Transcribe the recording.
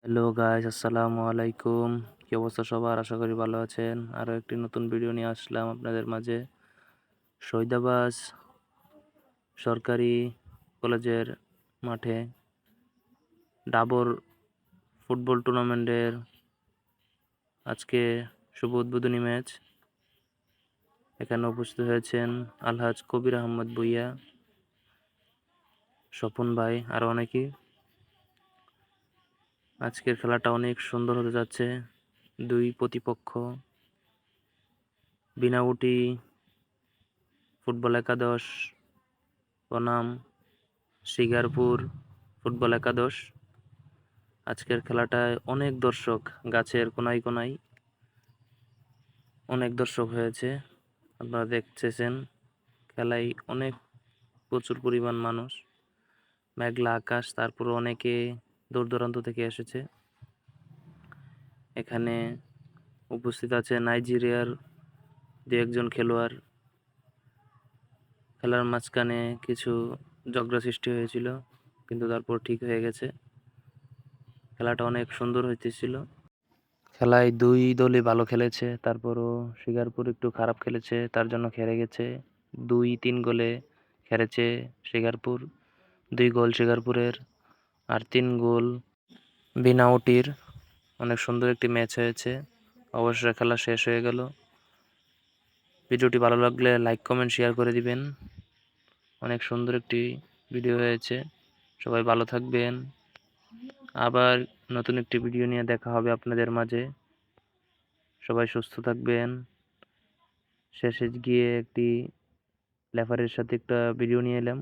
Hello guys, আসসালামু আলাইকুম। কি অবস্থা সবার? আশা করি ভালো আছেন। আরও একটি নতুন ভিডিও নিয়ে আসলাম আপনাদের মাঝে। শহীদাবাজ সরকারি কলেজের মাঠে ডাবর ফুটবল টুর্নামেন্টের আজকে শুভ উদ্বোধনী ম্যাচ। এখানে উপস্থিত হয়েছেন আলহাজ কবির আহমদ ভূঁইয়া, স্বপন ভাই, আরও অনেকেই। আজকের খেলাটা অনেক সুন্দর হতে যাচ্ছে। দুই প্রতিপক্ষ বিনাউটি ফুটবল একাদশ বনাম শিকারপুর ফুটবল একাদশ। আজকের খেলাটায় অনেক দর্শক, গাছের কোনায় কোনায় অনেক দর্শক হয়েছে। আপনারা দেখতেছেন খেলায় প্রচুর পরিমাণ মানুষ, মেঘলা আকাশ, তারপর অনেকে দূর দূরান্ত থেকে এসেছে। এখানে উপস্থিত আছে নাইজেরিয়ার দু একজন খেলোয়াড়। খেলার মাঝখানে কিছু ঝগড়া সৃষ্টি হয়েছিল, কিন্তু তারপর ঠিক হয়ে গেছে। খেলাটা অনেক সুন্দর হইতেছিল। খেলায় দুই দলই ভালো খেলেছে, তারপরও শিকারপুর একটু খারাপ খেলেছে, তার জন্য হেরে গেছে। 2-3 গোলে হেরেছে শিকারপুর। 2 গোল শিকারপুরের আর 3 গোল বিনাউটির। অনেক সুন্দর একটি ম্যাচ হয়েছে। অবশ্যই খেলা শেষ হয়ে গেল। ভিডিওটি ভালো লাগলে লাইক, কমেন্ট, শেয়ার করে দিবেন। অনেক সুন্দর একটি ভিডিও হয়েছে। সবাই ভালো থাকবেন। আবার নতুন একটি ভিডিও নিয়ে দেখা হবে আপনাদের মাঝে। সবাই সুস্থ থাকবেন। শেষে গিয়ে একটি লেফারের সাথে একটা ভিডিও নিয়ে এলাম।